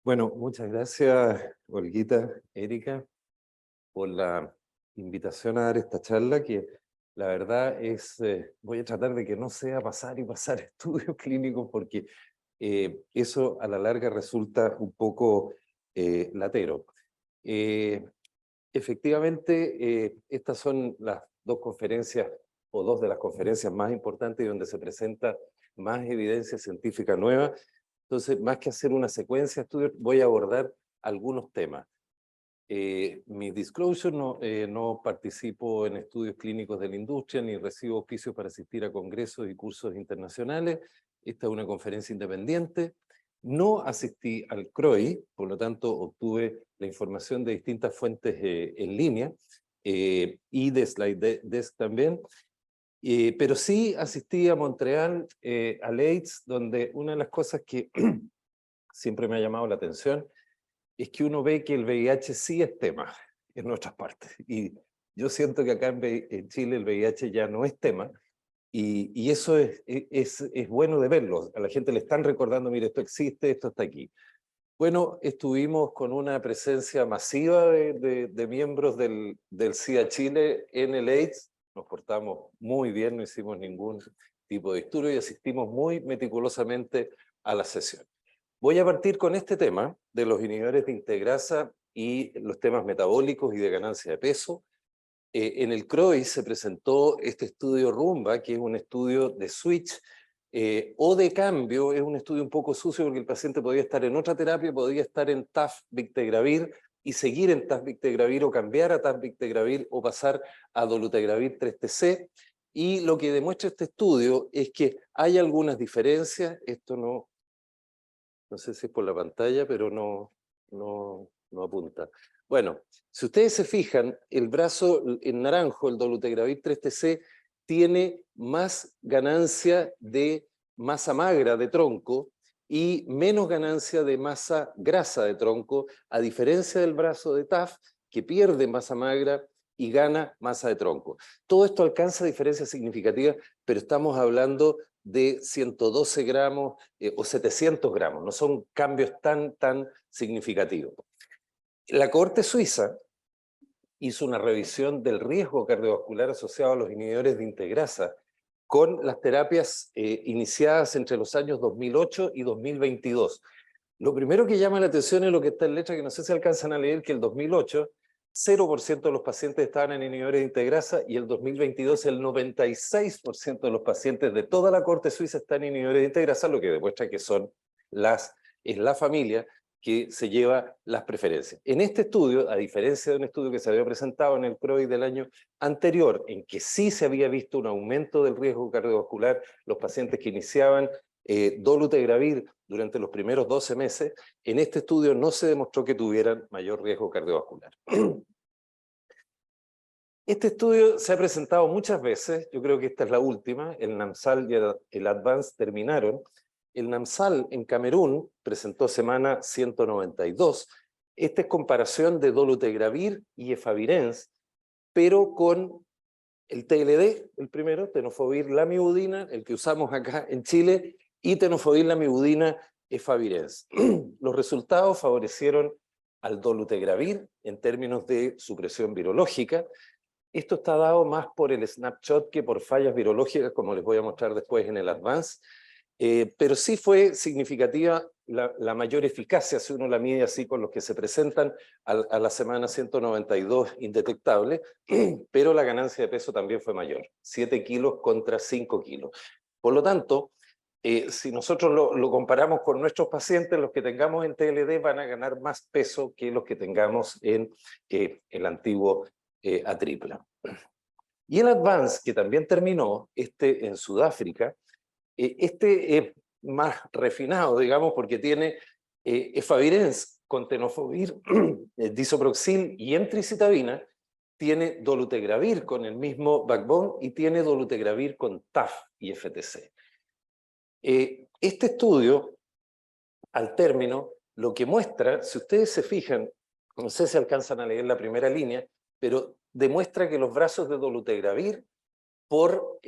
Bueno, muchas gracias, Olguita, Erika, por la invitación a dar esta charla, que la verdad es, voy a tratar de que no sea pasar y pasar estudios clínicos, porque eso a la larga resulta un poco latero. Efectivamente, estas son las dos conferencias, o dos de las conferencias más importantes donde se presenta más evidencia científica nueva. Entonces, más que hacer una secuencia de estudios, voy a abordar algunos temas. Mi disclosure, no participo en estudios clínicos de la industria, ni recibo auspicios para asistir a congresos y cursos internacionales. Esta es una conferencia independiente. No asistí al CROI, por lo tanto obtuve la información de distintas fuentes en línea, y de SlideDesk también. Pero sí asistí a Montreal, a AIDS, donde una de las cosas que siempre me ha llamado la atención es que uno ve que el VIH sí es tema en otras partes. Y yo siento que acá en Chile el VIH ya no es tema, y eso es bueno de verlo. A la gente le están recordando, mire, esto existe, esto está aquí. Bueno, estuvimos con una presencia masiva de miembros del SIDA Chile en el AIDS. Nos portamos muy bien, no hicimos ningún tipo de estudio y asistimos muy meticulosamente a la sesión. Voy a partir con este tema de los inhibidores de integrasa y los temas metabólicos y de ganancia de peso. En el CROI se presentó este estudio Rumba, que es un estudio de switch o de cambio. Es un estudio un poco sucio porque el paciente podía estar en otra terapia, podía estar en TAF-Bictegravir y seguir en TAF-Bictegravir o cambiar a TAF-Bictegravir o pasar a dolutegravir 3TC. Y lo que demuestra este estudio es que hay algunas diferencias. Esto no sé si es por la pantalla, pero no apunta. Bueno, si ustedes se fijan, el brazo en naranjo, el dolutegravir 3TC, tiene más ganancia de masa magra de tronco y menos ganancia de masa grasa de tronco, a diferencia del brazo de TAF, que pierde masa magra y gana masa de tronco. Todo esto alcanza diferencias significativas, pero estamos hablando de 112 gramos o 700 gramos, no son cambios tan significativos. La Corte Suiza hizo una revisión del riesgo cardiovascular asociado a los inhibidores de integrasa con las terapias iniciadas entre los años 2008 y 2022. Lo primero que llama la atención es lo que está en letra, que no sé si alcanzan a leer, que el 2008 0% de los pacientes estaban en inhibidores de integrasa y el 2022 el 96% de los pacientes de toda la corte suiza están en inhibidores de integrasa, lo que demuestra que es la familia que se lleva las preferencias. En este estudio, a diferencia de un estudio que se había presentado en el CROI del año anterior, en que sí se había visto un aumento del riesgo cardiovascular, los pacientes que iniciaban dolutegravir durante los primeros 12 meses, en este estudio no se demostró que tuvieran mayor riesgo cardiovascular. Este estudio se ha presentado muchas veces, yo creo que esta es la última, el NAMSAL y el ADVANCE terminaron. El NAMSAL en Camerún presentó semana 192. Esta es comparación de dolutegravir y efavirenz, pero con el TLD, el primero, tenofovir lamivudina, el que usamos acá en Chile, y tenofovir lamivudina efavirenz. Los resultados favorecieron al dolutegravir en términos de supresión virológica. Esto está dado más por el snapshot que por fallas virológicas, como les voy a mostrar después en el ADVANCE, pero sí fue significativa la mayor eficacia, si uno la mide así con los que se presentan a la semana 192 indetectable, pero la ganancia de peso también fue mayor, 7 kilos contra 5 kilos. Por lo tanto, si nosotros lo comparamos con nuestros pacientes, los que tengamos en TLD van a ganar más peso que los que tengamos en el antiguo atripla. Y el ADVANCE, que también terminó en Sudáfrica, este es más refinado, digamos, porque tiene efavirenz con tenofovir, disoproxil y emtricitabina, tiene dolutegravir con el mismo backbone y tiene dolutegravir con TAF y FTC. Este estudio, al término, lo que muestra, si ustedes se fijan, no sé si alcanzan a leer la primera línea, pero demuestra que los brazos de dolutegravir por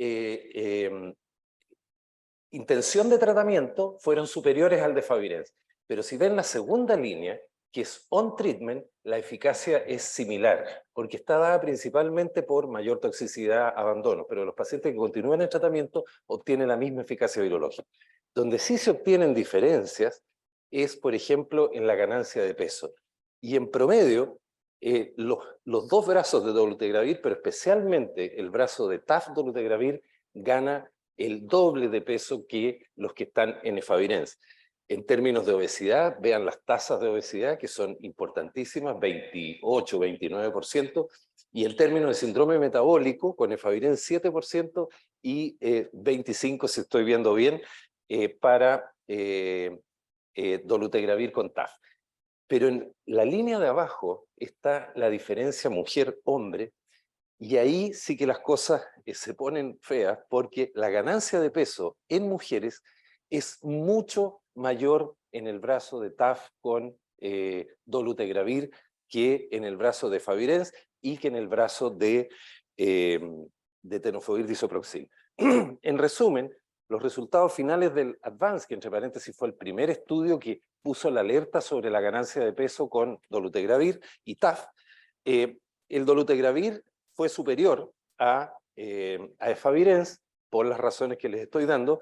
intención de tratamiento fueron superiores al de efavirenz. Pero si ven la segunda línea, que es on treatment, la eficacia es similar, porque está dada principalmente por mayor toxicidad, abandono, pero los pacientes que continúan el tratamiento obtienen la misma eficacia virológica. Donde sí se obtienen diferencias es, por ejemplo, en la ganancia de peso. Y en promedio, los dos brazos de dolutegravir, pero especialmente el brazo de taf-dolutegravir, gana el doble de peso que los que están en efavirenz. En términos de obesidad, vean las tasas de obesidad, que son importantísimas, 28, 29%, y en términos de síndrome metabólico, con efavirenz 7% y 25%, si estoy viendo bien, para dolutegravir con TAF. Pero en la línea de abajo está la diferencia mujer-hombre, y ahí sí que las cosas se ponen feas, porque la ganancia de peso en mujeres es mucho mayor en el brazo de TAF con dolutegravir que en el brazo de efavirenz y que en el brazo de tenofovir disoproxil. En resumen, los resultados finales del ADVANCE, que entre paréntesis fue el primer estudio que puso la alerta sobre la ganancia de peso con dolutegravir y TAF, el dolutegravir fue superior a efavirenz, por las razones que les estoy dando,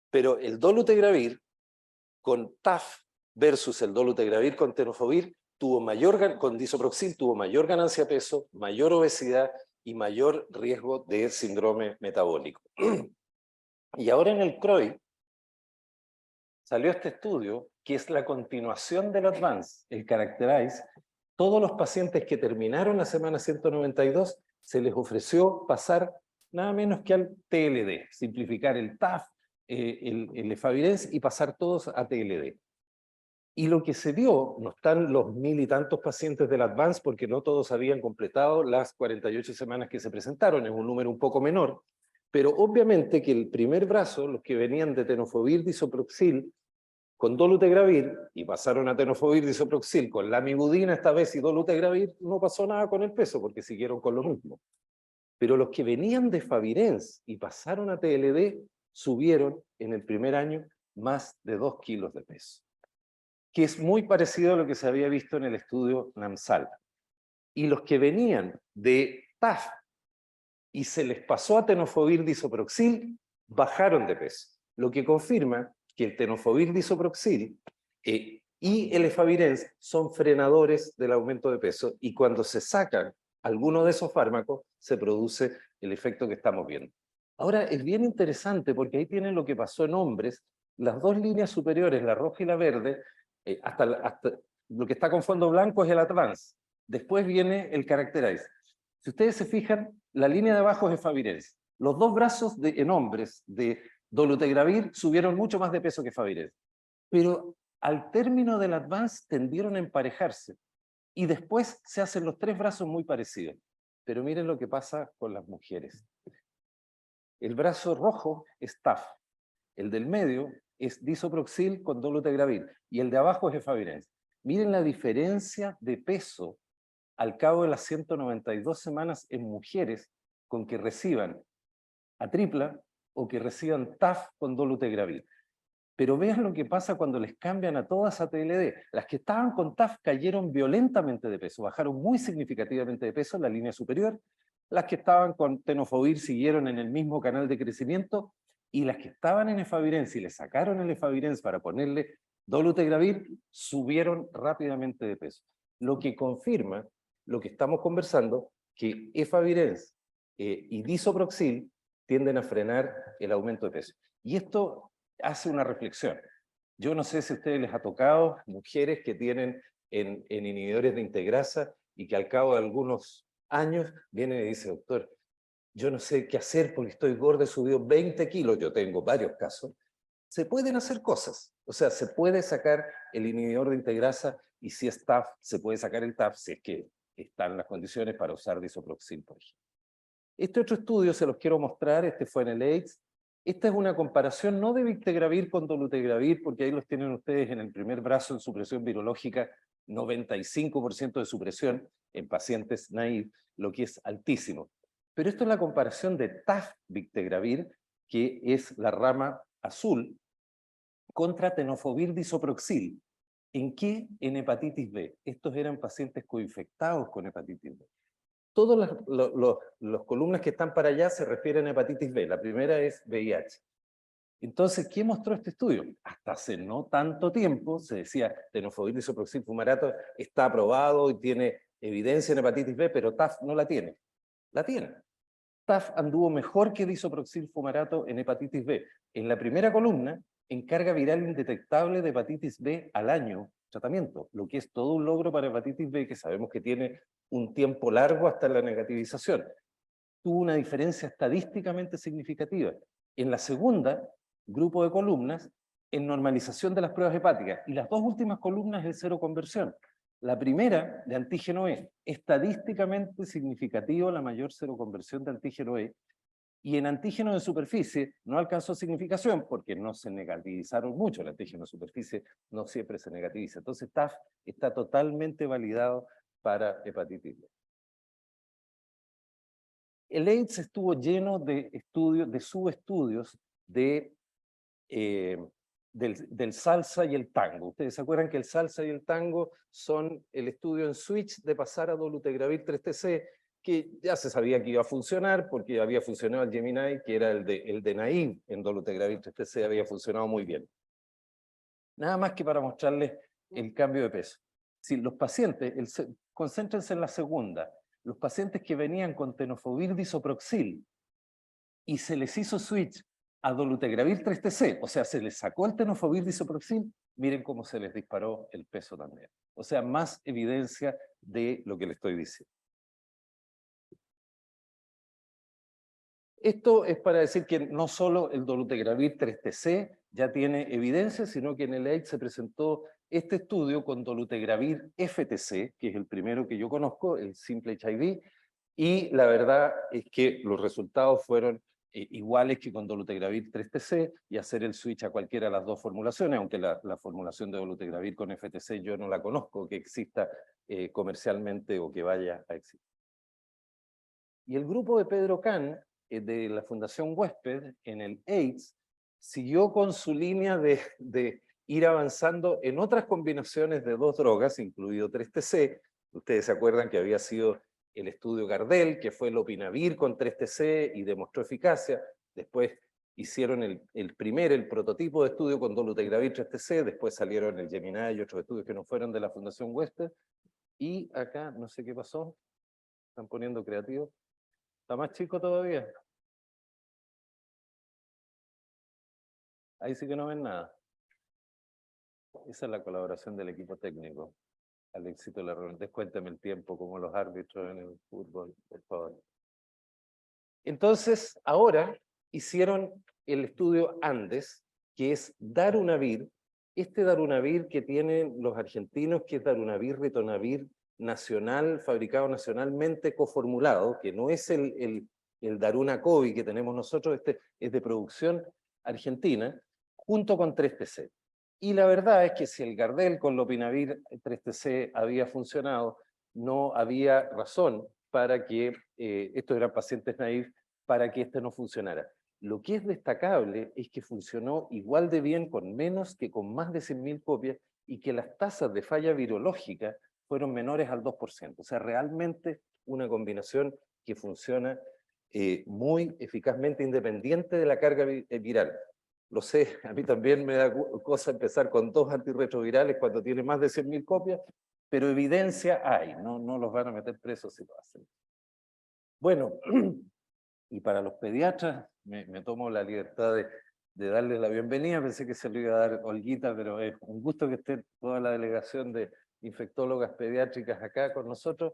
pero el dolutegravir con TAF versus el dolutegravir con tenofovir con disoproxil tuvo mayor ganancia de peso, mayor obesidad y mayor riesgo de síndrome metabólico. Y ahora en el CROI salió este estudio que es la continuación del ADVANCE, el CHARACTERIZE. Todos los pacientes que terminaron la semana 192 se les ofreció pasar nada menos que al TLD, simplificar el TAF, el efavirenz y pasar todos a TLD. Y lo que se vio, no están los 1000 y tantos pacientes del ADVANCE porque no todos habían completado las 48 semanas que se presentaron, es un número un poco menor, pero obviamente que el primer brazo, los que venían de tenofovir disoproxil con dolutegravir y pasaron a tenofovir disoproxil con lamivudina esta vez y dolutegravir, no pasó nada con el peso porque siguieron con lo mismo. Pero los que venían de efavirenz y pasaron a TLD subieron en el primer año más de 2 kilos de peso, que es muy parecido a lo que se había visto en el estudio NAMSAL. Y los que venían de TAF y se les pasó a tenofovir disoproxil, bajaron de peso, lo que confirma que el tenofovir disoproxil y el efavirenz son frenadores del aumento de peso, y cuando se sacan alguno de esos fármacos, se produce el efecto que estamos viendo. Ahora, es bien interesante porque ahí tienen lo que pasó en hombres, las dos líneas superiores, la roja y la verde, hasta lo que está con fondo blanco es el ADVANCE, después viene el CHARACTERIZE. Si ustedes se fijan, la línea de abajo es efavirenz. Los dos brazos en hombres de dolutegravir subieron mucho más de peso que efavirenz. Pero al término del ADVANCE tendieron a emparejarse. Y después se hacen los tres brazos muy parecidos. Pero miren lo que pasa con las mujeres. El brazo rojo es TAF. El del medio es disoproxil con dolutegravir. Y el de abajo es efavirenz. Miren la diferencia de peso al cabo de las 192 semanas en mujeres con que reciban atripla o que reciban TAF con dolutegravir. Pero vean lo que pasa cuando les cambian a todas a TLD. Las que estaban con TAF cayeron violentamente de peso, bajaron muy significativamente de peso en la línea superior. Las que estaban con tenofovir siguieron en el mismo canal de crecimiento, y las que estaban en efavirenz y le sacaron el efavirenz para ponerle dolutegravir, subieron rápidamente de peso. Lo que confirma lo que estamos conversando, que efavirenz y disoproxil tienden a frenar el aumento de peso. Y esto hace una reflexión. Yo no sé si a ustedes les ha tocado mujeres que tienen en inhibidores de integrasa y que al cabo de algunos años vienen y dicen, doctor, yo no sé qué hacer porque estoy gorda, he subido 20 kilos, yo tengo varios casos. Se pueden hacer cosas, o sea, se puede sacar el inhibidor de integrasa, y si es TAF, se puede sacar el TAF si es que están las condiciones para usar disoproxil, por ejemplo. Este otro estudio se los quiero mostrar, este fue en el AIDS. Esta es una comparación no de victegravir con dolutegravir, porque ahí los tienen ustedes en el primer brazo en supresión virológica, 95% de supresión en pacientes naive, lo que es altísimo. Pero esto es la comparación de TAF-victegravir, que es la rama azul, contra tenofovir disoproxil. ¿En qué? En hepatitis B. Estos eran pacientes coinfectados con hepatitis B. Todas las columnas que están para allá se refieren a hepatitis B. La primera es VIH. Entonces, ¿qué mostró este estudio? Hasta hace no tanto tiempo se decía tenofovir disoproxil fumarato está aprobado y tiene evidencia en hepatitis B, pero TAF no la tiene. La tiene. TAF anduvo mejor que disoproxil fumarato en hepatitis B. En la primera columna, en carga viral indetectable de hepatitis B al año tratamiento, lo que es todo un logro para hepatitis B, que sabemos que tiene un tiempo largo hasta la negativización. Tuvo una diferencia estadísticamente significativa. En la segunda, grupo de columnas, en normalización de las pruebas hepáticas. Y las dos últimas columnas es cero conversión. La primera, de antígeno E, estadísticamente significativo la mayor seroconversión de antígeno E, y en antígeno de superficie no alcanzó significación porque no se negativizaron mucho. El antígeno de superficie no siempre se negativiza. Entonces TAF está totalmente validado para hepatitis B. El AIDS estuvo lleno de estudios, de subestudios del salsa y el tango. Ustedes se acuerdan que el salsa y el tango son el estudio en switch de pasar a dolutegravir 3TC, que ya se sabía que iba a funcionar porque había funcionado el Gemini, que era el de naive en dolutegravir 3TC, había funcionado muy bien. Nada más que para mostrarles el cambio de peso. Si los pacientes, concéntrense en la segunda, los pacientes que venían con tenofovir disoproxil y se les hizo switch a dolutegravir 3TC, o sea, se les sacó el tenofovir disoproxil, miren cómo se les disparó el peso también. O sea, más evidencia de lo que les estoy diciendo. Esto es para decir que no solo el dolutegravir 3TC ya tiene evidencia, sino que en el AIDS se presentó este estudio con dolutegravir FTC, que es el primero que yo conozco, el simple HIV, y la verdad es que los resultados fueron iguales que con dolutegravir 3TC, y hacer el switch a cualquiera de las dos formulaciones, aunque la formulación de dolutegravir con FTC yo no la conozco, que exista comercialmente o que vaya a existir. Y el grupo de Pedro Kahn, de la Fundación Huésped, en el AIDS, siguió con su línea de ir avanzando en otras combinaciones de dos drogas, incluido 3TC. Ustedes se acuerdan que había sido el estudio Gardel, que fue lopinavir con 3TC y demostró eficacia. Después hicieron el prototipo de estudio con dolutegravir 3TC, después salieron el Gemini y otros estudios que no fueron de la Fundación Huésped. Y acá, no sé qué pasó, están poniendo creativos. ¿Está más chico todavía? Ahí sí que no ven nada. Esa es la colaboración del equipo técnico al éxito de la reunión. Descuénteme el tiempo como los árbitros en el fútbol, por favor. Entonces, ahora hicieron el estudio Andes, que es darunavir. Este darunavir que tienen los argentinos, que es darunavir ritonavir nacional, fabricado nacionalmente, coformulado, que no es el Daruna-Covid que tenemos nosotros, este es de producción argentina, junto con 3TC. Y la verdad es que si el Gardel con lopinavir 3TC había funcionado, no había razón para que, estos eran pacientes naïve, para que este no funcionara. Lo que es destacable es que funcionó igual de bien con menos que con más de 100.000 copias, y que las tasas de falla virológica fueron menores al 2%. O sea, realmente una combinación que funciona muy eficazmente, independiente de la carga viral. Lo sé, a mí también me da cosa empezar con 2 antirretrovirales cuando tiene más de 100.000 copias, pero evidencia hay, no los van a meter presos si lo hacen. Bueno, y para los pediatras, me tomo la libertad de darles la bienvenida. Pensé que se lo iba a dar Olguita, pero es un gusto que esté toda la delegación de infectólogas pediátricas acá con nosotros.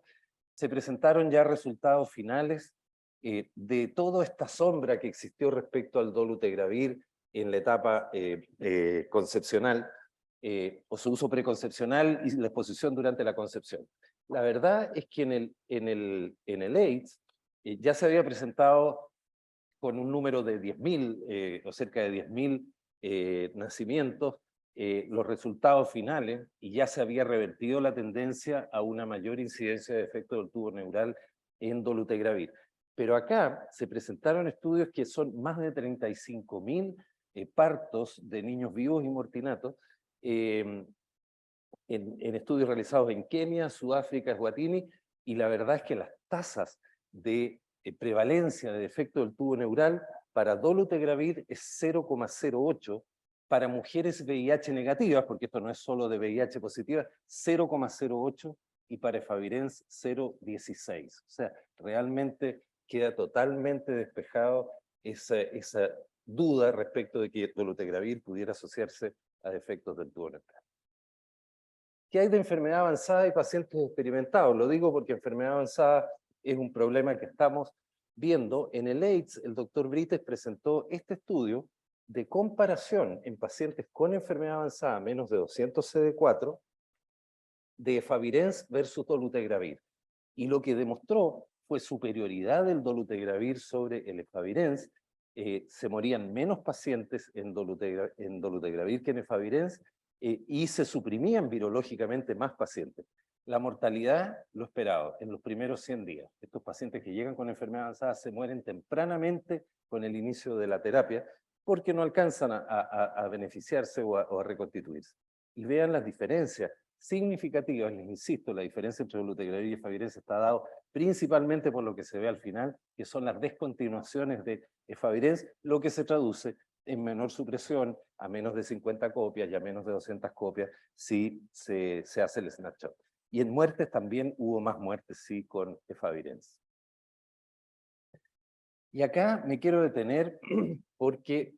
Se presentaron ya resultados finales de toda esta sombra que existió respecto al dolutegravir en la etapa concepcional, o su uso preconcepcional y la exposición durante la concepción. La verdad es que en el AIDS ya se había presentado con un número de 10.000 o cerca de 10.000 nacimientos, los resultados finales, y ya se había revertido la tendencia a una mayor incidencia de efecto del tubo neural en dolutegravir. Pero acá se presentaron estudios que son más de 35.000 partos de niños vivos y mortinatos en estudios realizados en Kenia, Sudáfrica, Eswatini, y la verdad es que las tasas de prevalencia de defecto del tubo neural para dolutegravir es 0,08, para mujeres VIH negativas, porque esto no es solo de VIH positiva, 0,08, y para efavirenz 0,16. O sea, realmente queda totalmente despejado esa duda respecto de que dolutegravir pudiera asociarse a defectos del tubo neural. ¿Qué hay de enfermedad avanzada y pacientes experimentados? Lo digo porque enfermedad avanzada es un problema que estamos viendo. En el AIDS, el doctor Brites presentó este estudio de comparación en pacientes con enfermedad avanzada, menos de 200 CD4, de efavirenz versus dolutegravir. Y lo que demostró fue superioridad del dolutegravir sobre el efavirenz. Se morían menos pacientes en dolutegravir que en efavirenz, y se suprimían virológicamente más pacientes. La mortalidad, lo esperado, en los primeros 100 días. Estos pacientes que llegan con enfermedad avanzada se mueren tempranamente con el inicio de la terapia porque no alcanzan a beneficiarse o a reconstituirse. Y vean las diferencias significativas, les insisto, la diferencia entre dolutegravir y efavirenz está dado principalmente por lo que se ve al final, que son las descontinuaciones de efavirenz, lo que se traduce en menor supresión, a menos de 50 copias y a menos de 200 copias si se hace el snapshot. Y en muertes también hubo más muertes, sí, con efavirenz. Y acá me quiero detener porque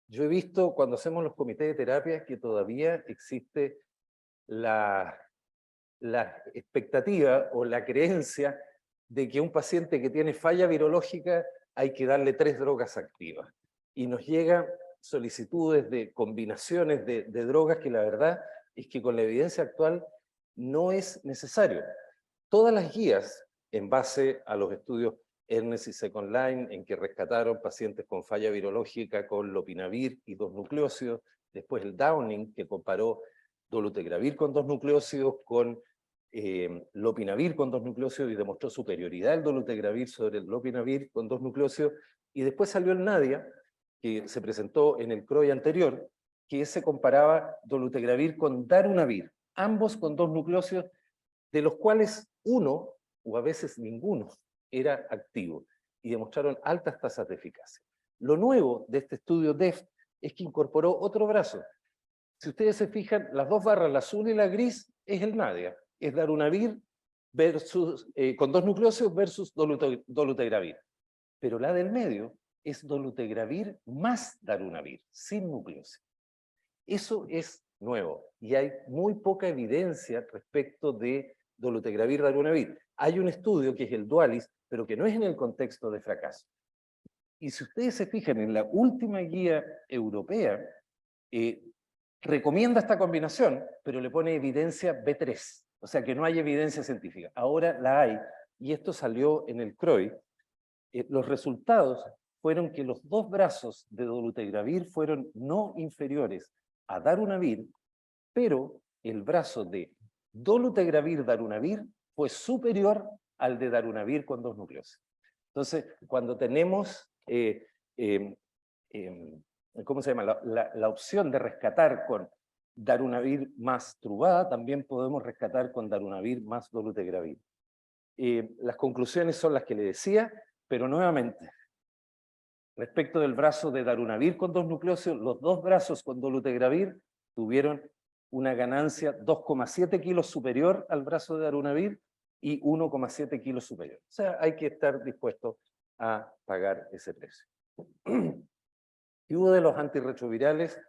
yo he visto cuando hacemos los comités de terapia que todavía existe la expectativa o la creencia de que un paciente que tiene falla virológica hay que darle 3 drogas activas. Y nos llegan solicitudes de combinaciones de drogas que la verdad es que con la evidencia actual no es necesario. Todas las guías, en base a los estudios Ernest y Second Line, en que rescataron pacientes con falla virológica con lopinavir y 2 nucleócidos, después el Downing, que comparó dolutegravir con 2 nucleócidos con lopinavir con 2 nucleócidos y demostró superioridad el dolutegravir sobre el lopinavir con 2 nucleócidos, y después salió el NADIA, que se presentó en el CROI anterior, que se comparaba dolutegravir con darunavir, ambos con 2 nucleócidos, de los cuales uno, o a veces ninguno, era activo, y demostraron altas tasas de eficacia. Lo nuevo de este estudio DEFT es que incorporó otro brazo. Si ustedes se fijan, las 2 barras, la azul y la gris, es el NADIA, es darunavir versus, con 2 nucleócidos versus dolutegravir. Pero la del medio es dolutegravir más darunavir, sin nucleócidos. Eso es nuevo, y hay muy poca evidencia respecto de dolutegravir, darunavir. Hay un estudio que es el Dualis, pero que no es en el contexto de fracaso. Y si ustedes se fijan en la última guía europea, recomienda esta combinación, pero le pone evidencia B3, o sea que no hay evidencia científica. Ahora la hay, y esto salió en el CROI. Los resultados fueron que los 2 brazos de dolutegravir fueron no inferiores a darunavir, pero el brazo de dolutegravir-darunavir fue superior al de darunavir con 2 nucleócidos. Entonces, cuando tenemos ¿cómo se llama? La opción de rescatar con darunavir más trubada, también podemos rescatar con darunavir más dolutegravir. Las conclusiones son las que le decía, pero nuevamente, respecto del brazo de darunavir con 2 nucleócidos, los 2 brazos con dolutegravir tuvieron una ganancia 2,7 kilos superior al brazo de darunavir y 1,7 kilos superior. O sea, hay que estar dispuesto a pagar ese precio. Y uno de los antirretrovirales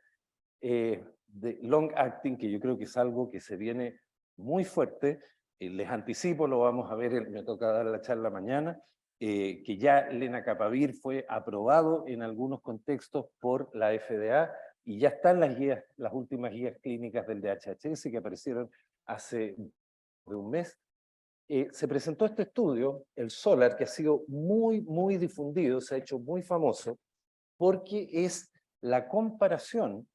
de long acting, que yo creo que es algo que se viene muy fuerte, les anticipo, lo vamos a ver, me toca dar la charla mañana, que ya lenacapavir fue aprobado en algunos contextos por la FDA, y ya están las guías, las últimas guías clínicas del DHHS que aparecieron hace de un mes. Se presentó este estudio, el SOLAR, que ha sido muy difundido, se ha hecho muy famoso, porque es la comparación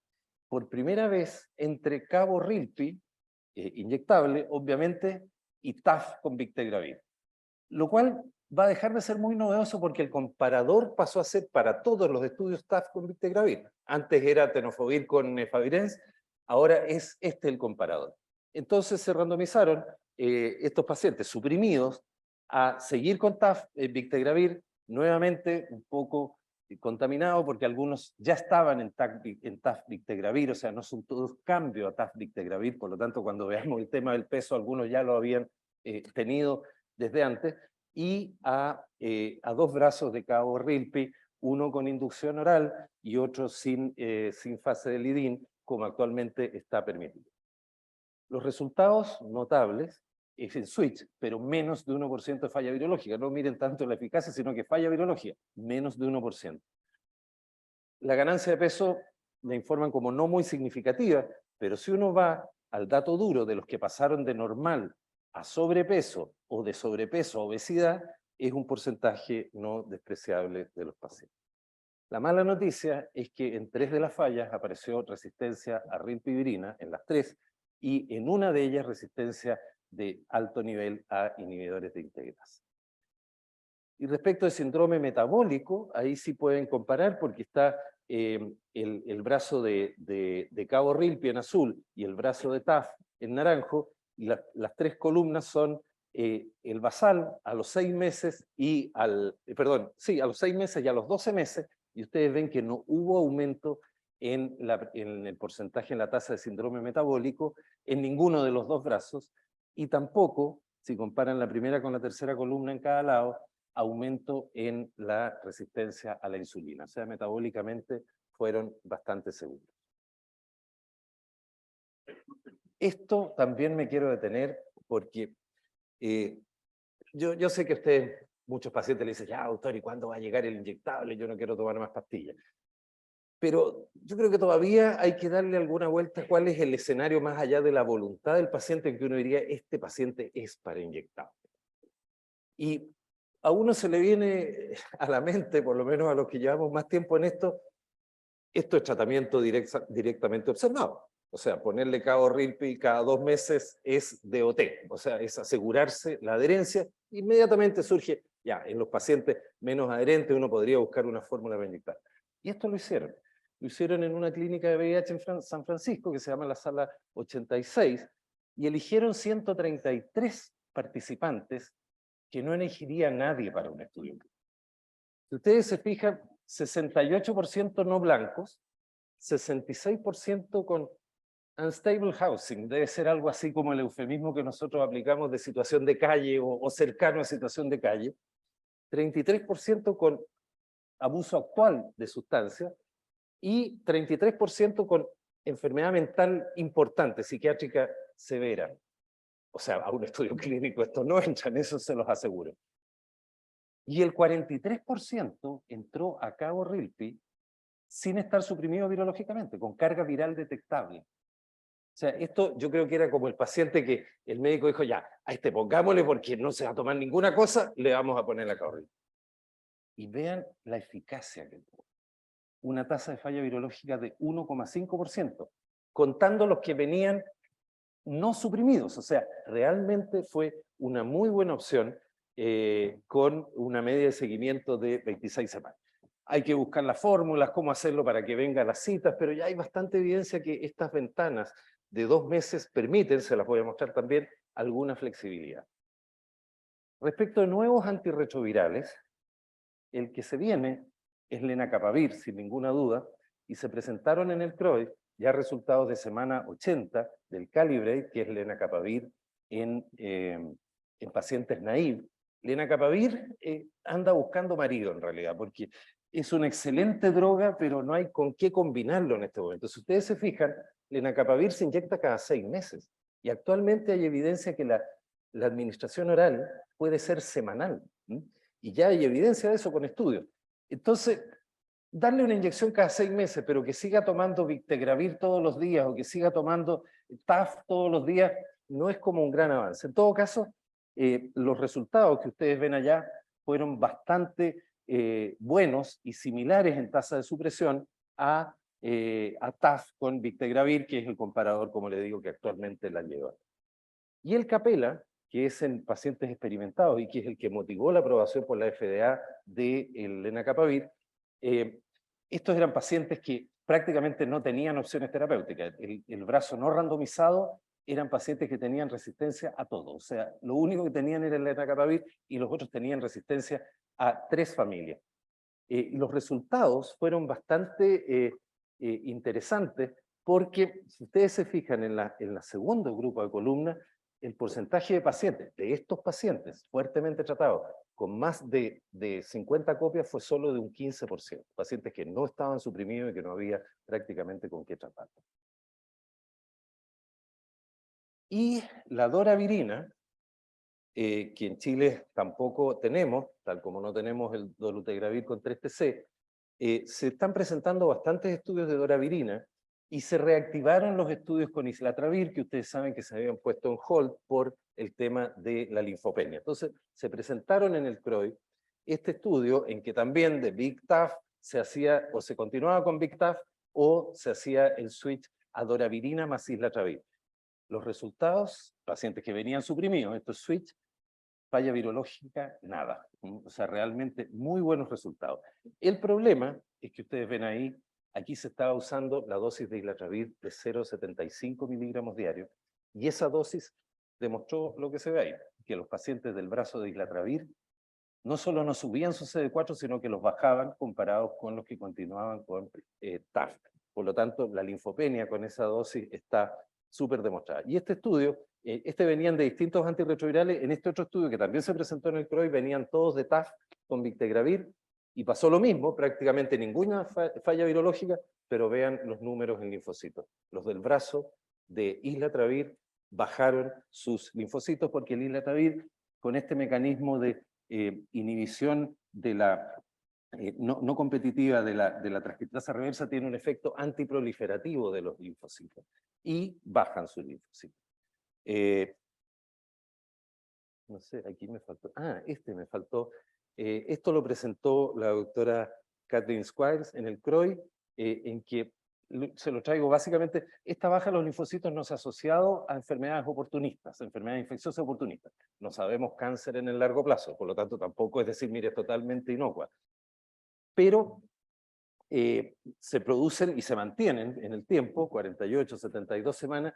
por primera vez entre cabo-rilpi, inyectable, obviamente, y TAF con Victegravir. Lo cual va a dejar de ser muy novedoso porque el comparador pasó a ser para todos los estudios TAF con Victegravir. Antes era tenofovir con efavirenz, ahora es este el comparador. Entonces se randomizaron estos pacientes suprimidos a seguir con TAF, Victegravir, nuevamente un poco contaminado porque algunos ya estaban en TAF Victegravir, o sea, no son todos cambios a TAF Victegravir, por lo tanto cuando veamos el tema del peso, algunos ya lo habían tenido desde antes, y a 2 brazos de cabo-rilpi, uno con inducción oral y otro sin fase de lidín, como actualmente está permitido. Los resultados notables es el switch, pero menos de 1% de falla virológica. No miren tanto la eficacia, sino que falla virológica, menos de 1%. La ganancia de peso la informan como no muy significativa, pero si uno va al dato duro de los que pasaron de normal a sobrepeso o de sobrepeso a obesidad, es un porcentaje no despreciable de los pacientes. La mala noticia es que en 3 de las fallas apareció resistencia a rilpivirina, en las 3, y en una de ellas resistencia de alto nivel a inhibidores de integrasa. Y respecto al síndrome metabólico, ahí sí pueden comparar porque está el brazo de cabo-rilpi en azul y el brazo de TAF en naranjo, y las 3 columnas son el basal a los 6 meses y a los 6 meses y a los 12 meses, y ustedes ven que no hubo aumento en el porcentaje, en la tasa de síndrome metabólico, en ninguno de los 2 brazos, y tampoco, si comparan la primera con la tercera columna en cada lado, aumento en la resistencia a la insulina. O sea, metabólicamente fueron bastante seguros. Esto también me quiero detener porque yo sé que ustedes, muchos pacientes le dicen, ya, doctor, ¿y cuándo va a llegar el inyectable? Yo no quiero tomar más pastillas. Pero yo creo que todavía hay que darle alguna vuelta a cuál es el escenario más allá de la voluntad del paciente en que uno diría, este paciente es para inyectable. Y a uno se le viene a la mente, por lo menos a los que llevamos más tiempo en esto es tratamiento directamente observado. O sea, ponerle cabo-rilpi cada 2 meses es DOT, o sea, es asegurarse la adherencia. Inmediatamente surge, ya, en los pacientes menos adherentes uno podría buscar una fórmula para inyectar. Y esto lo hicieron. Lo hicieron en una clínica de VIH en San Francisco, que se llama la Sala 86, y eligieron 133 participantes que no elegiría nadie para un estudio. Si ustedes se fijan, 68% no blancos, 66% con unstable housing, debe ser algo así como el eufemismo que nosotros aplicamos de situación de calle o cercano a situación de calle, 33% con abuso actual de sustancias y 33% con enfermedad mental importante, psiquiátrica severa. O sea, a un estudio clínico esto no entra, en eso se los aseguro. Y el 43% entró a cabo-rilpi sin estar suprimido virológicamente, con carga viral detectable. O sea, esto yo creo que era como el paciente que el médico dijo, ya, a este pongámosle porque no se va a tomar ninguna cosa, le vamos a poner la cabo-rilpi. Y vean la eficacia que tuvo. Una tasa de falla virológica de 1,5%, contando los que venían no suprimidos. O sea, realmente fue una muy buena opción con una media de seguimiento de 26 semanas. Hay que buscar las fórmulas, cómo hacerlo para que vengan las citas, pero ya hay bastante evidencia que estas ventanas de 2 meses permiten, se las voy a mostrar también, alguna flexibilidad. Respecto de nuevos antirretrovirales, el que se viene es lenacapavir, sin ninguna duda, y se presentaron en el CROI ya resultados de semana 80 del Calibrate, que es lenacapavir en pacientes naive. Lenacapavir anda buscando marido en realidad, porque es una excelente droga, pero no hay con qué combinarlo en este momento. Si ustedes se fijan, lenacapavir se inyecta cada 6 meses, y actualmente hay evidencia que la administración oral puede ser semanal, y ya hay evidencia de eso con estudios. Entonces, darle una inyección cada 6 meses, pero que siga tomando Victegravir todos los días, o que siga tomando TAF todos los días, no es como un gran avance. En todo caso, los resultados que ustedes ven allá fueron bastante buenos y similares en tasa de supresión a TAF con Victegravir, que es el comparador, como le digo, que actualmente la lleva. Y el Capela, que es en pacientes experimentados y que es el que motivó la aprobación por la FDA del lenacapavir. Estos eran pacientes que prácticamente no tenían opciones terapéuticas. El brazo no randomizado eran pacientes que tenían resistencia a todo. O sea, lo único que tenían era el lenacapavir y los otros tenían resistencia a 3 familias. Y los resultados fueron bastante interesantes porque si ustedes se fijan en la segundo grupo de columna, el porcentaje de pacientes, de estos pacientes fuertemente tratados, con más de 50 copias fue solo de un 15%, pacientes que no estaban suprimidos y que no había prácticamente con qué tratar. Y la doravirina, que en Chile tampoco tenemos, tal como no tenemos el dolutegravir con 3-TC, se están presentando bastantes estudios de doravirina y se reactivaron los estudios con islatravir, que ustedes saben que se habían puesto en hold por el tema de la linfopenia. Entonces, se presentaron en el CROI este estudio en que también de Big TAF se hacía, o se continuaba con Big TAF, o se hacía el switch a doravirina más islatravir. Los resultados, pacientes que venían suprimidos, estos switch, falla virológica, nada. O sea, realmente muy buenos resultados. El problema es que ustedes ven ahí, aquí se estaba usando la dosis de islatravir de 0,75 miligramos diarios, y esa dosis demostró lo que se ve ahí, que los pacientes del brazo de islatravir no solo no subían su CD4, sino que los bajaban comparados con los que continuaban con TAF. Por lo tanto, la linfopenia con esa dosis está súper demostrada. Y este estudio, venían de distintos antirretrovirales, en este otro estudio que también se presentó en el CROI, venían todos de TAF con Victegravir, y pasó lo mismo, prácticamente ninguna falla virológica, pero vean los números en linfocitos. Los del brazo de islatravir bajaron sus linfocitos porque el islatravir, con este mecanismo de inhibición de la no competitiva de la transcriptasa reversa, tiene un efecto antiproliferativo de los linfocitos y bajan sus linfocitos. No sé, aquí me faltó. Me faltó. Esto lo presentó la doctora Catherine Squires en el CROI, en que se lo traigo básicamente. Esta baja de los linfocitos no se ha asociado a enfermedades oportunistas, enfermedades infecciosas oportunistas. No sabemos cáncer en el largo plazo, por lo tanto tampoco es decir, mire, es totalmente inocua. Pero se producen y se mantienen en el tiempo, 48, 72 semanas,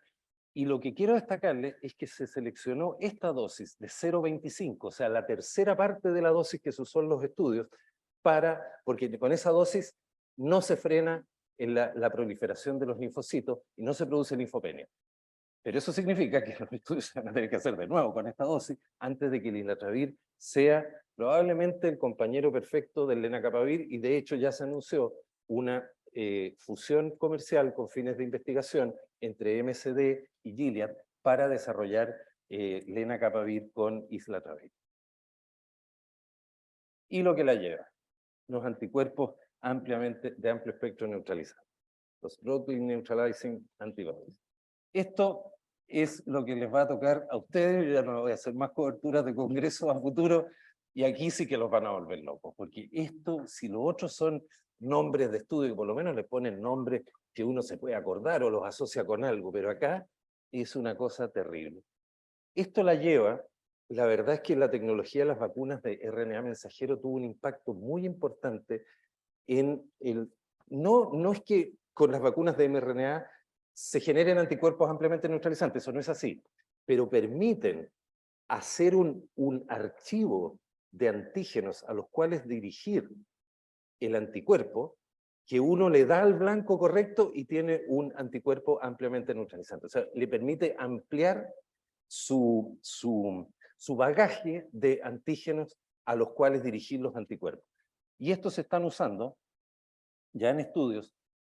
y lo que quiero destacarles es que se seleccionó esta dosis de 0,25, o sea, la tercera parte de la dosis que se usó en los estudios, porque con esa dosis no se frena en la proliferación de los linfocitos y no se produce linfopenia. Pero eso significa que los estudios se van a tener que hacer de nuevo con esta dosis antes de que el islatravir sea probablemente el compañero perfecto del lenacapavir, y de hecho ya se anunció una fusión comercial con fines de investigación entre MSD y Gilead para desarrollar lenacapavir con islatravir. Y lo que la lleva, los anticuerpos de amplio espectro neutralizante, los broadly neutralizing antibodies. Esto es lo que les va a tocar a ustedes. Yo ya no voy a hacer más coberturas de congresos a futuro, y aquí sí que los van a volver locos, porque esto, si los otros son nombres de estudio, que por lo menos le ponen nombres que uno se puede acordar o los asocia con algo, pero acá es una cosa terrible. Esto la lleva, la verdad es que la tecnología de las vacunas de RNA mensajero tuvo un impacto muy importante en el... No es que con las vacunas de mRNA se generen anticuerpos ampliamente neutralizantes, eso no es así, pero permiten hacer un archivo de antígenos a los cuales dirigir el anticuerpo, que uno le da al blanco correcto y tiene un anticuerpo ampliamente neutralizante. O sea, le permite ampliar su bagaje de antígenos a los cuales dirigir los anticuerpos. Y estos se están usando ya en estudios,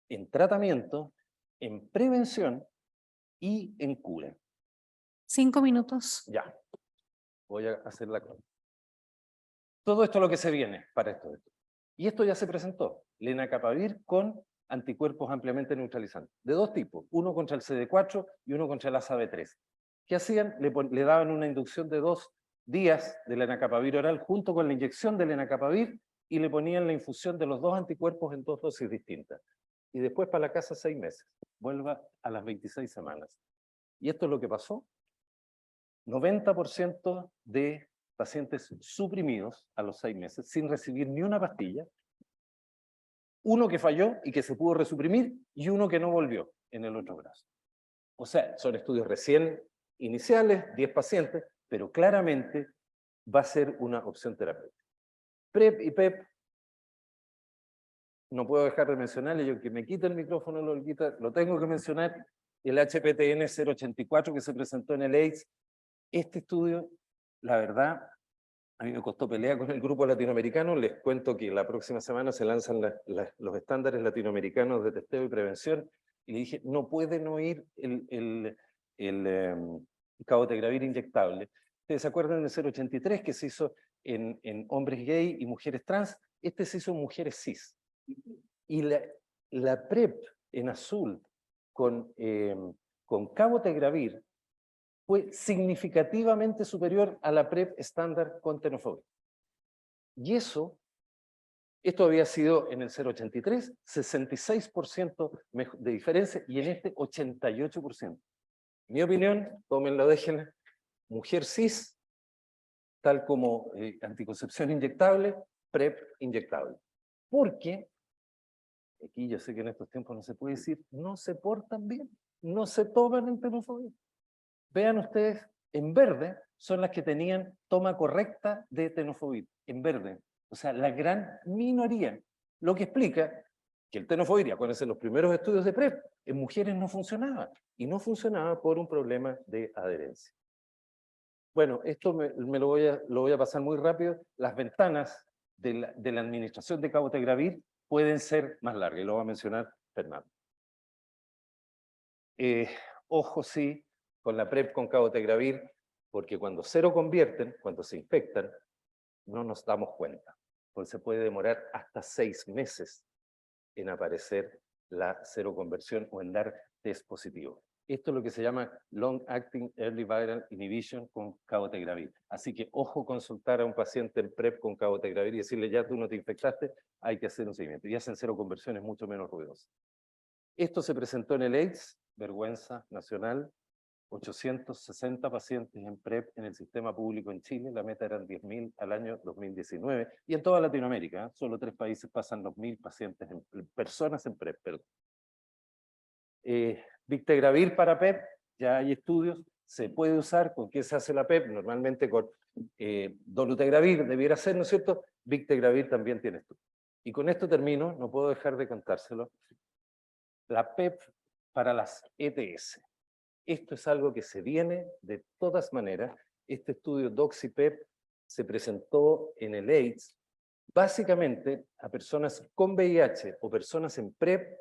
en tratamiento, en prevención y en cura. 5 minutos. Ya, voy a hacer la cosa. Todo esto es lo que se viene para esto. Y esto ya se presentó, lenacapavir con anticuerpos ampliamente neutralizantes, de dos tipos, uno contra el CD4 y uno contra el ASAB3. ¿Qué hacían? Le daban una inducción de 2 días de lenacapavir oral junto con la inyección de lenacapavir, y le ponían la infusión de los 2 anticuerpos en 2 dosis distintas. Y después para la casa 6 meses, vuelva a las 26 semanas. Y esto es lo que pasó. 90% de pacientes suprimidos a los 6 meses, sin recibir ni una pastilla, uno que falló y que se pudo resuprimir, y uno que no volvió en el otro brazo. O sea, son estudios recién iniciales, 10 pacientes, pero claramente va a ser una opción terapéutica. PrEP y PEP, no puedo dejar de mencionarle, yo que me quita el micrófono, lo tengo que mencionar, el HPTN 084 que se presentó en el AIDS. Este estudio, la verdad, a mí me costó pelea con el grupo latinoamericano. Les cuento que la próxima semana se lanzan los estándares latinoamericanos de testeo y prevención, y le dije, no puede no ir el cabotegravir inyectable. ¿Ustedes se acuerdan del 083 que se hizo en hombres gay y mujeres trans? Este se hizo en mujeres cis. Y la PrEP en azul con cabotegravir fue significativamente superior a la PrEP estándar con tenofovir. Y esto había sido en el 083, 66% de diferencia, y en este 88%. Mi opinión, tómenla, déjenla, mujer cis, tal como anticoncepción inyectable, PrEP inyectable. Porque, aquí yo sé que en estos tiempos no se puede decir, no se portan bien, no se toman el tenofovir. Vean ustedes, en verde son las que tenían toma correcta de tenofovir, en verde. O sea, la gran minoría. Lo que explica que el tenofovir, ya acuérdense, los primeros estudios de PrEP, en mujeres no funcionaba. Y no funcionaba por un problema de adherencia. Bueno, esto lo voy a pasar muy rápido. Las ventanas de la administración de cabotegravir pueden ser más largas, y lo va a mencionar Fernando. Ojo, sí, con la PrEP con cabotegravir, porque cuando seroconvierten, cuando se infectan, no nos damos cuenta, porque se puede demorar hasta 6 meses en aparecer la seroconversión o en dar test positivo. Esto es lo que se llama Long Acting Early Viral Inhibition con cabotegravir. Así que ojo, consultar a un paciente en PrEP con cabotegravir y decirle, ya tú no te infectaste, hay que hacer un seguimiento. Y hacen seroconversiones mucho menos ruidosas. Esto se presentó en el AIDS, vergüenza nacional, 860 pacientes en PrEP en el sistema público en Chile, la meta eran 10.000 al año 2019, y en toda Latinoamérica, solo 3 países pasan los 1.000 pacientes, personas en PrEP, perdón. Victegravir para PEP, ya hay estudios, se puede usar. ¿Con qué se hace la PEP? Normalmente con dolutegravir, debiera ser, ¿no es cierto? Victegravir también tiene estudios. Y con esto termino, no puedo dejar de contárselo. La PEP para las ETS. Esto es algo que se viene de todas maneras. Este estudio DoxyPEP se presentó en el AIDS. Básicamente, a personas con VIH o personas en PrEP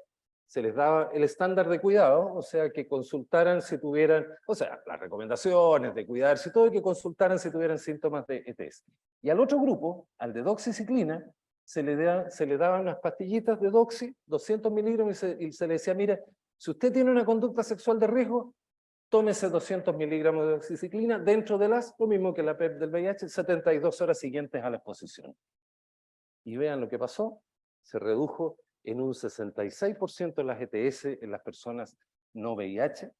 se les daba el estándar de cuidado, o sea, que consultaran si tuvieran, o sea, las recomendaciones de cuidarse y todo, y que consultaran si tuvieran síntomas de ETS. Y al otro grupo, al de doxiciclina, se le daban unas pastillitas de doxi, 200 miligramos, y se le decía, mira, si usted tiene una conducta sexual de riesgo, tómese 200 miligramos de doxiciclina dentro de lo mismo que la PEP del VIH, 72 horas siguientes a la exposición. Y vean lo que pasó, se redujo en un 66% las ETS en las personas no VIH,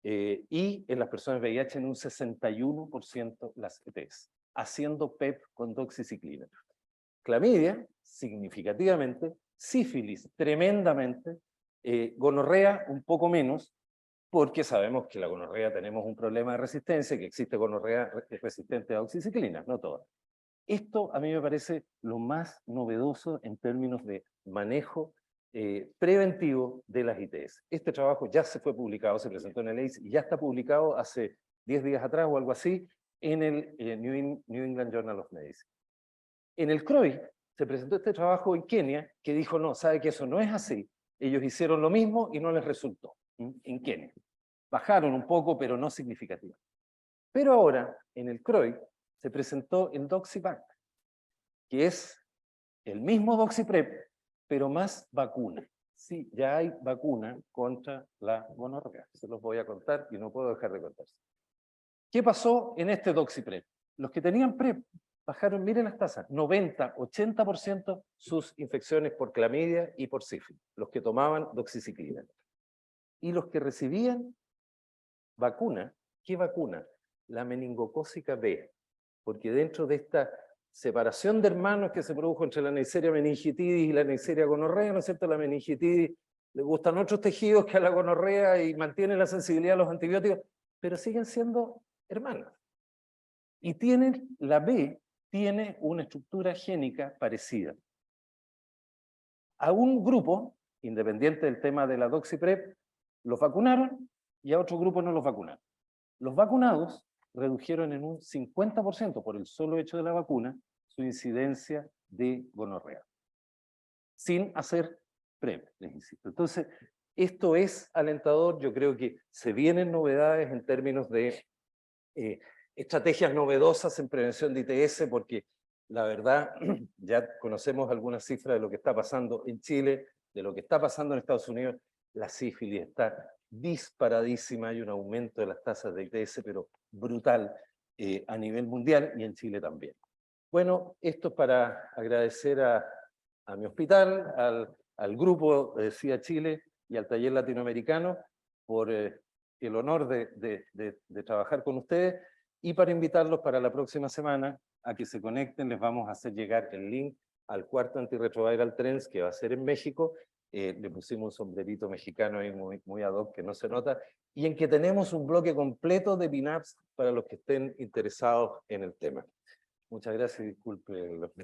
y en las personas VIH en un 61% las ETS, haciendo PEP con doxiciclina. Clamidia, significativamente, sífilis, tremendamente, gonorrea, un poco menos, porque sabemos que la gonorrea tenemos un problema de resistencia, que existe gonorrea resistente a doxiciclina, no todas. Esto a mí me parece lo más novedoso en términos de manejo preventivo de las ITS. Este trabajo ya se fue publicado, se presentó en el AIDS y ya está publicado hace 10 días atrás o algo así en el New England Journal of Medicine. En el CROI se presentó este trabajo en Kenia que dijo, no, sabe que eso no es así. Ellos hicieron lo mismo y no les resultó en Kenia. Bajaron un poco, pero no significativo. Pero ahora, en el CROI, se presentó el DoxyVac, que es el mismo DoxyPrep, pero más vacuna. Sí, ya hay vacuna contra la gonorrea. Se los voy a contar y no puedo dejar de contarse. ¿Qué pasó en este DoxyPrep? Los que tenían PrEP bajaron, miren las tasas, 90, 80% sus infecciones por clamidia y por sífilis, los que tomaban doxiciclina. Y los que recibían vacuna, ¿qué vacuna? la meningocócica B, porque dentro de esta separación de hermanos que se produjo entre la Neisseria meningitidis y la Neisseria gonorrea, ¿no es cierto? La meningitidis le gustan otros tejidos que a la gonorrea y mantiene la sensibilidad a los antibióticos, pero siguen siendo hermanos. Y la B tiene una estructura génica parecida. A un grupo, independiente del tema de la doxiprep, los vacunaron y a otro grupo no los vacunaron. Los vacunados redujeron en un 50% por el solo hecho de la vacuna su incidencia de gonorrea, sin hacer PrEP, les insisto. Entonces, esto es alentador. Yo creo que se vienen novedades en términos de estrategias novedosas en prevención de ITS, porque la verdad, ya conocemos algunas cifras de lo que está pasando en Chile, de lo que está pasando en Estados Unidos. La sífilis está disparadísima, hay un aumento de las tasas de ITS, pero brutal a nivel mundial y en Chile también. Bueno, esto es para agradecer a mi hospital, al grupo de SIDA Chile y al taller latinoamericano por el honor de trabajar con ustedes, y para invitarlos para la próxima semana a que se conecten. Les vamos a hacer llegar el link al cuarto Antiretroviral Trends, que va a ser en México. Le pusimos un sombrerito mexicano ahí muy ad hoc, que no se nota, y en que tenemos un bloque completo de PNAPs para los que estén interesados en el tema. Muchas gracias y disculpen los